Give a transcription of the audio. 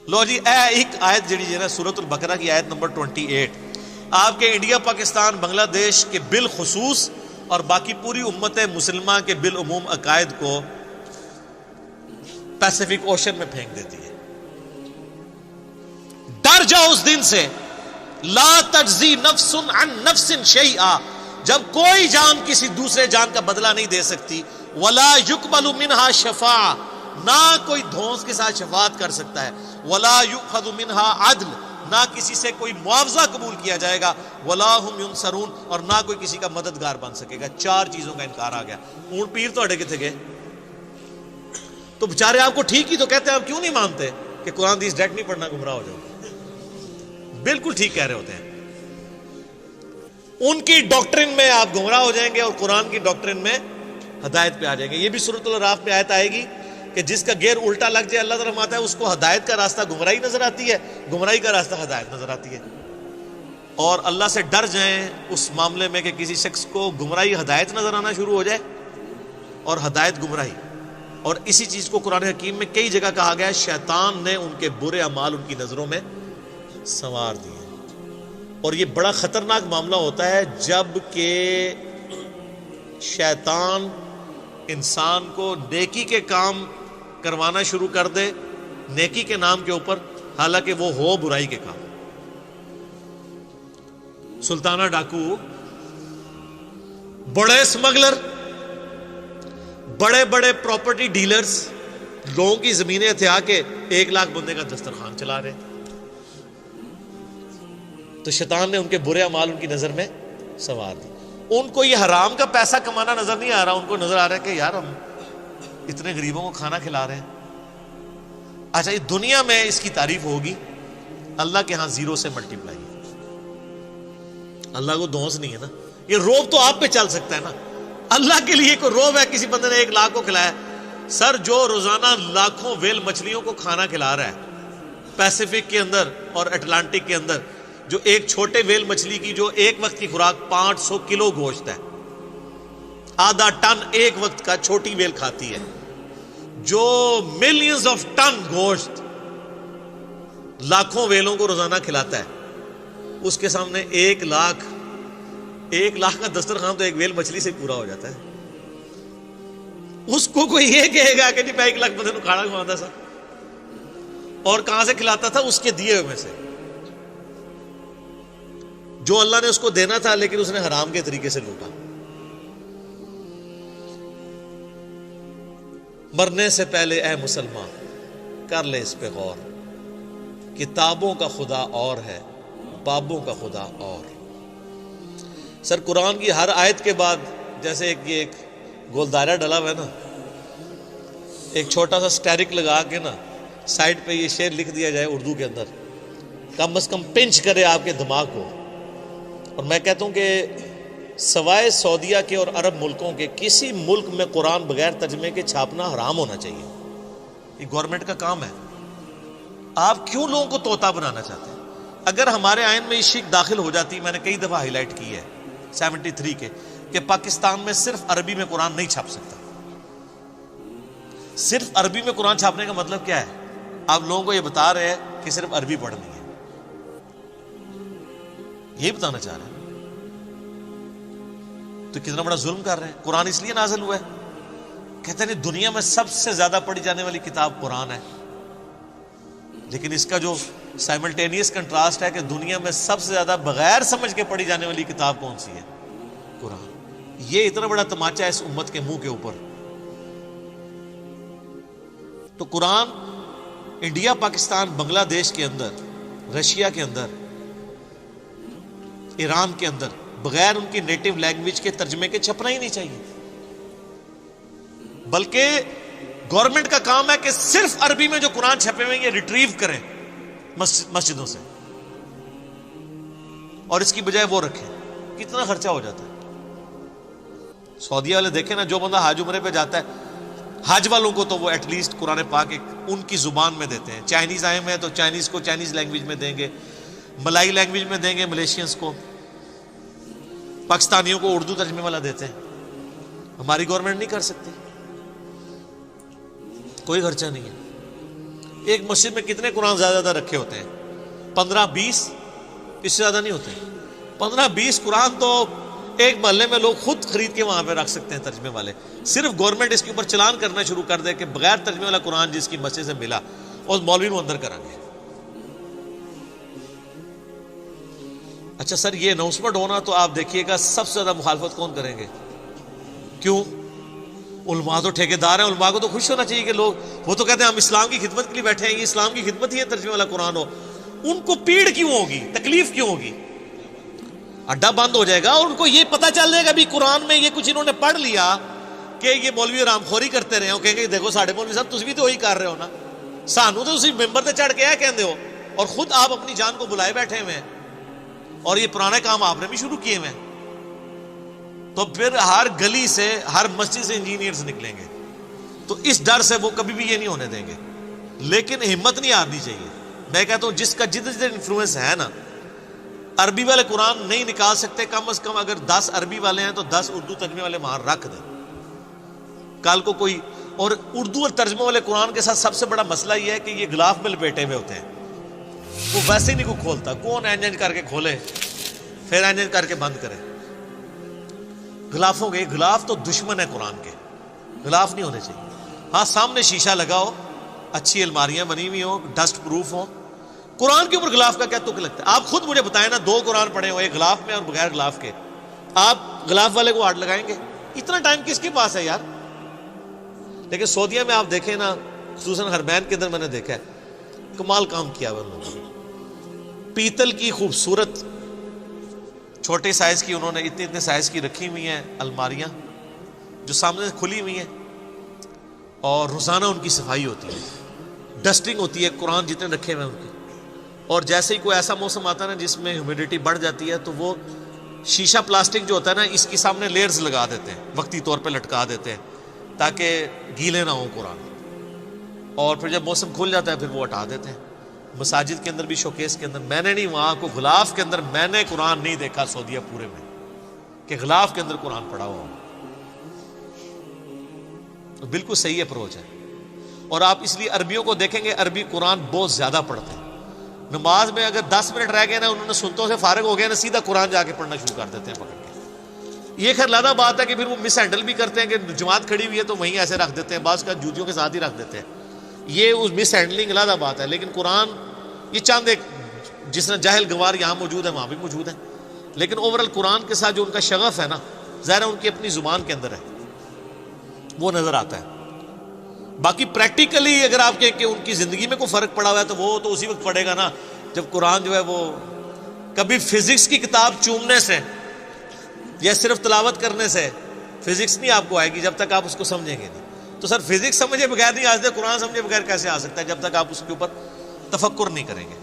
لو جی اے ایک آیت جڑی ہے نا سورۃ البقرہ کی آیت نمبر 28 آپ کے انڈیا پاکستان بنگلہ دیش کے بالخصوص اور باقی پوری امت مسلمہ کے بالعموم عقائد کو پیسیفک اوشن میں پھینک دیتی ہے. ڈر جاؤ اس دن سے، لا تجزی نفس عن نفس شیئا، جب کوئی جان کسی دوسرے جان کا بدلہ نہیں دے سکتی، ولا یقبل منہا شفاعہ، نہ کوئی دھونس کے ساتھ شفاعت کر سکتا ہے، ولا یؤخذ منہا عدل، نہ کسی سے کوئی معاوضہ قبول کیا جائے گا، ولا ہم ینصرون، اور نہ کوئی کسی کا مددگار بن سکے گا. 4 چیزوں کا انکار آ گیا. اونٹ پیر تو کتنے گئے؟ تو بےچارے آپ کو ٹھیک ہی تو کہتے ہیں، آپ کیوں نہیں مانتے کہ قرآن حدیث ڈائریکٹ نہیں پڑھنا گمراہ ہو جاؤ؟ بالکل ٹھیک کہہ رہے ہوتے ہیں. ان کی ڈاکٹرن میں آپ گمراہ ہو جائیں گے اور قرآن کی ڈاکٹرن میں ہدایت پہ آ جائیں گے. یہ بھی سورۃ الاعراف میں آیت آئے گی کہ جس کا گیئر الٹا لگ جائے اللہ تعالیٰ فرماتا ہے اس کو ہدایت کا راستہ گمراہی نظر آتی ہے، گمراہی کا راستہ ہدایت نظر آتی ہے. اور اللہ سے ڈر جائیں اس معاملے میں کہ کسی شخص کو گمراہی ہدایت نظر آنا شروع ہو جائے اور ہدایت گمراہی. اور اسی چیز کو قرآن حکیم میں کئی جگہ کہا گیا ہے، شیطان نے ان کے برے اعمال ان کی نظروں میں سنوار دیے. اور یہ بڑا خطرناک معاملہ ہوتا ہے جب کہ شیطان انسان کو نیکی کے کام کروانا شروع کر دے نیکی کے نام کے اوپر، حالانکہ وہ ہو برائی کے کام. سلطانہ ڈاکو، بڑے اسمگلر، بڑے بڑے پراپرٹی ڈیلرز لوگوں کی زمینیں ہتھیا کے 1 لاکھ بندے کا دسترخوان چلا رہے. تو شیطان نے ان کے برے اعمال ان کی نظر میں سنوار دی. ان کو یہ حرام کا پیسہ کمانا نظر نہیں آ رہا، ان کو نظر آ رہا ہے کہ یار ہم اتنے غریبوں کو کھانا کھلا رہے ہیں. اچھا یہ دنیا میں اس کی تعریف ہوگی، اللہ کے ہاں 0 سے ملٹیپلائی ہے. اللہ کو دھونس نہیں ہے نا، یہ روب تو آپ پہ چل سکتا ہے نا. اللہ کے لیے کوئی روب ہے کسی بندے نے 1 لاکھ کو کھلایا؟ سر جو روزانہ لاکھوں ویل مچھلیوں کو کھانا کھلا رہا ہے پیسیفک کے اندر اور اٹلانٹک کے اندر، جو ایک چھوٹے ویل مچھلی کی جو ایک وقت کی خوراک 500 کلو گوشت ہے، آدھا ٹن ایک وقت کا چھوٹی ویل کھاتی ہے، جو ملینز آف ٹن گوشت لاکھوں ویلوں کو روزانہ کھلاتا ہے، اس کے سامنے 1 لاکھ کا دسترخوان تو ایک ویل مچھلی سے پورا ہو جاتا ہے. اس کو کوئی یہ کہے گا کہ نہیں میں 1 لاکھ بندے کو کھانا کھواتا تھا، اور کہاں سے کھلاتا تھا؟ اس کے دیے ہوئے میں سے، جو اللہ نے اس کو دینا تھا لیکن اس نے حرام کے طریقے سے لوٹا. مرنے سے پہلے اے مسلمان کر لے اس پہ غور، کتابوں کا خدا اور ہے، بابوں کا خدا اور. سر قرآن کی ہر آیت کے بعد جیسے ایک گول دائرہ ڈلا ہوا ہے نا، ایک چھوٹا سا سٹیرک لگا کے نا سائڈ پہ یہ شعر لکھ دیا جائے اردو کے اندر، کم از کم پنچ کرے آپ کے دماغ کو. اور میں کہتا ہوں کہ سوائے سعودیہ کے اور عرب ملکوں کے کسی ملک میں قرآن بغیر ترجمے کے چھاپنا حرام ہونا چاہیے. یہ گورنمنٹ کا کام ہے. آپ کیوں لوگوں کو طوطا بنانا چاہتے ہیں؟ اگر ہمارے آئین میں یہ شک داخل ہو جاتی، میں نے کئی دفعہ ہائی لائٹ کی ہے 73 کے، کہ پاکستان میں صرف عربی میں قرآن نہیں چھاپ سکتا. صرف عربی میں قرآن چھاپنے کا مطلب کیا ہے؟ آپ لوگوں کو یہ بتا رہے ہیں کہ صرف عربی پڑھنی ہے، یہ بتانا چاہ رہے ہیں. تو کتنا بڑا ظلم کر رہے ہیں. قرآن اس لیے نازل ہوا ہے، کہتے ہیں دنیا میں سب سے زیادہ پڑھی جانے والی کتاب قرآن ہے، لیکن اس کا جو سائملٹینیس کنٹراسٹ ہے کہ دنیا میں سب سے زیادہ بغیر سمجھ کے پڑھی جانے والی کتاب کون سی ہے؟ قرآن. یہ اتنا بڑا تماچا ہے اس امت کے منہ کے اوپر. تو قرآن انڈیا، پاکستان، بنگلہ دیش کے اندر، رشیا کے اندر، ایران کے اندر بغیر ان کی نیٹو لینگویج کے ترجمے کے چھپنا ہی نہیں چاہیے. بلکہ گورنمنٹ کا کام ہے کہ صرف عربی میں جو قرآن چھپے ہوئے یہ ریٹریو کریں مسجدوں سے، اور اس کی بجائے وہ رکھیں. کتنا خرچہ ہو جاتا ہے. سعودیہ والے دیکھیں نا، جو بندہ حج عمرے پہ جاتا ہے، حج والوں کو تو وہ ایٹ لیسٹ قرآن پاک ان کی زبان میں دیتے ہیں. چائنیز آئے ہوئے ہیں تو چائنیز کو چائنیز لینگویج میں دیں گے، ملائی لینگویج میں دیں گے ملیشینز کو، پاکستانیوں کو اردو ترجمے والا دیتے ہیں. ہماری گورنمنٹ نہیں کر سکتی. کوئی خرچہ نہیں ہے۔ ایک مسجد میں کتنے قرآن زیادہ رکھے ہوتے ہیں؟ 15-20، اس سے زیادہ نہیں ہوتے۔ 15-20 قرآن تو ایک محلے میں لوگ خود خرید کے وہاں پہ رکھ سکتے ہیں ترجمے والے۔ صرف گورنمنٹ اس کے اوپر چلان کرنا شروع کر دے کہ بغیر ترجمے والا قرآن جس کی مسجد سے ملا اور مولوی کو اندر کریں گے۔ اچھا سر، یہ اناؤنسمنٹ ہونا تو آپ دیکھیے گا سب سے زیادہ مخالفت کون کریں گے؟ کیوں؟ علماء تو ٹھیکیدار ہیں، علماء کو تو خوش ہونا چاہیے کہ لوگ، وہ تو کہتے ہیں ہم اسلام کی خدمت کے لیے بیٹھے ہیں، یہ اسلام کی خدمت ہی ہے ترجمے والا قرآن ہو۔ ان کو پیڑ کیوں ہوگی، تکلیف کیوں ہوگی؟ اڈا بند ہو جائے گا اور ان کو یہ پتہ چل جائے گا بھی قرآن میں یہ کچھ انہوں نے پڑھ لیا کہ یہ مولوی رام خوری کرتے رہے ہو، کہیں گے دیکھو ساڑھے مولوی صاحب تسی بھی تو وہی کر رہے ہو نا، سانو تو اسی ممبر تے چڑھ کے ہے کہندے ہو، اور خود آپ اپنی جان کو بلائے بیٹھے ہوئے ہیں، اور یہ پرانے کام آپ نے بھی شروع کیے ہوئے ہیں۔ تو پھر ہر گلی سے، ہر مسجد سے انجینئرز نکلیں گے، تو اس ڈر سے وہ کبھی بھی یہ نہیں ہونے دیں گے۔ لیکن ہمت نہیں ہارنی چاہیے۔ میں کہتا ہوں جس کا جتنے انفلوئنس ہے نا، عربی والے قرآن نہیں نکال سکتے، کم از کم اگر 10 عربی والے ہیں تو 10 اردو ترجمے والے وہاں رکھ دیں۔ کل کو کوئی، اور اردو اور ترجمے والے قرآن کے ساتھ سب سے بڑا مسئلہ یہ ہے کہ یہ غلاف میں لپیٹے ہوئے ہوتے ہیں، وہ ویسے ہی نہیں کو کھولتا، کون اینج کر کے کھولے پھر اینج کر کے بند کرے۔ غلافوں کے، غلاف تو دشمن ہے قرآن کے، غلاف نہیں ہونے چاہیے۔ ہاں سامنے شیشہ لگاؤ، اچھی الماریاں بنی ہوئی ہوں، ڈسٹ پروف ہوں۔ قرآن کے اوپر غلاف کا کیا تک لگتا ہے؟ آپ خود مجھے بتائیں نا، 2 قرآن پڑھے ہوئے، ایک غلاف میں اور بغیر غلاف کے، آپ غلاف والے کو آڑ لگائیں گے؟ اتنا ٹائم کس کے پاس ہے یار؟ لیکن سعودیہ میں آپ دیکھیں نا، خصوصاً حرمین کے اندر میں نے دیکھا ہے، کمال کام کیا ہوا انہوں نے۔ پیتل کی خوبصورت چھوٹے سائز کی انہوں نے اتنے سائز کی رکھی ہوئی ہیں الماریاں جو سامنے سے کھلی ہوئی ہیں، اور روزانہ ان کی صفائی ہوتی ہے، ڈسٹنگ ہوتی ہے، قرآن جتنے رکھے ہوئے ہیں ان کے۔ اور جیسے ہی کوئی ایسا موسم آتا ہے نا جس میں ہیومیڈیٹی بڑھ جاتی ہے، تو وہ شیشہ پلاسٹک جو ہوتا ہے نا، اس کے سامنے لیئرز لگا دیتے ہیں، وقتی طور پہ لٹکا دیتے ہیں تاکہ گیلے نہ ہوں قرآن، اور پھر جب موسم کھل جاتا ہے پھر وہ ہٹا دیتے ہیں۔ مساجد کے اندر بھی، شوکیس کے اندر، میں نے نہیں، وہاں کو غلاف کے اندر میں نے قرآن نہیں دیکھا سعودیہ پورے میں کہ غلاف کے اندر قرآن پڑھا ہوا ہو۔ بالکل صحیح اپروچ ہے۔ اور آپ اس لیے عربیوں کو دیکھیں گے، عربی قرآن بہت زیادہ پڑھتے ہیں۔ نماز میں اگر 10 منٹ رہ گئے نا، انہوں نے سنتوں سے فارغ ہو گیا نا، سیدھا قرآن جا کے پڑھنا شروع کر دیتے ہیں پکڑ کے۔ یہ خیر لادہ بات ہے کہ پھر وہ مس ہینڈل بھی کرتے ہیں کہ جماعت کھڑی ہوئی ہے تو وہیں ایسے رکھ دیتے ہیں، بعض کا جوتیوں کے ساتھ ہی رکھ دیتے ہیں، یہ اس مس ہینڈلنگ لادہ بات ہے۔ لیکن قرآن یہ چاند ایک، جس نے جاہل گوار یہاں موجود ہے وہاں بھی موجود ہے، لیکن اوورال قرآن کے ساتھ جو ان کا شغف ہے نا، ظاہر ان کی اپنی زبان کے اندر ہے، وہ نظر آتا ہے۔ باقی پریکٹیکلی اگر آپ کہیں کہ ان کی زندگی میں کوئی فرق پڑا ہوا ہے تو وہ تو اسی وقت پڑے گا نا جب قرآن جو ہے وہ کبھی فزکس کی کتاب چومنے سے یا صرف تلاوت کرنے سے فزکس نہیں آپ کو آئے گی جب تک آپ اس کو سمجھیں گے نہیں۔ تو سر فزکس سمجھے بغیر نہیں آ سکتے، قرآن سمجھے بغیر کیسے آ سکتا ہے جب تک آپ اس کے اوپر تفکر نہیں کریں گے۔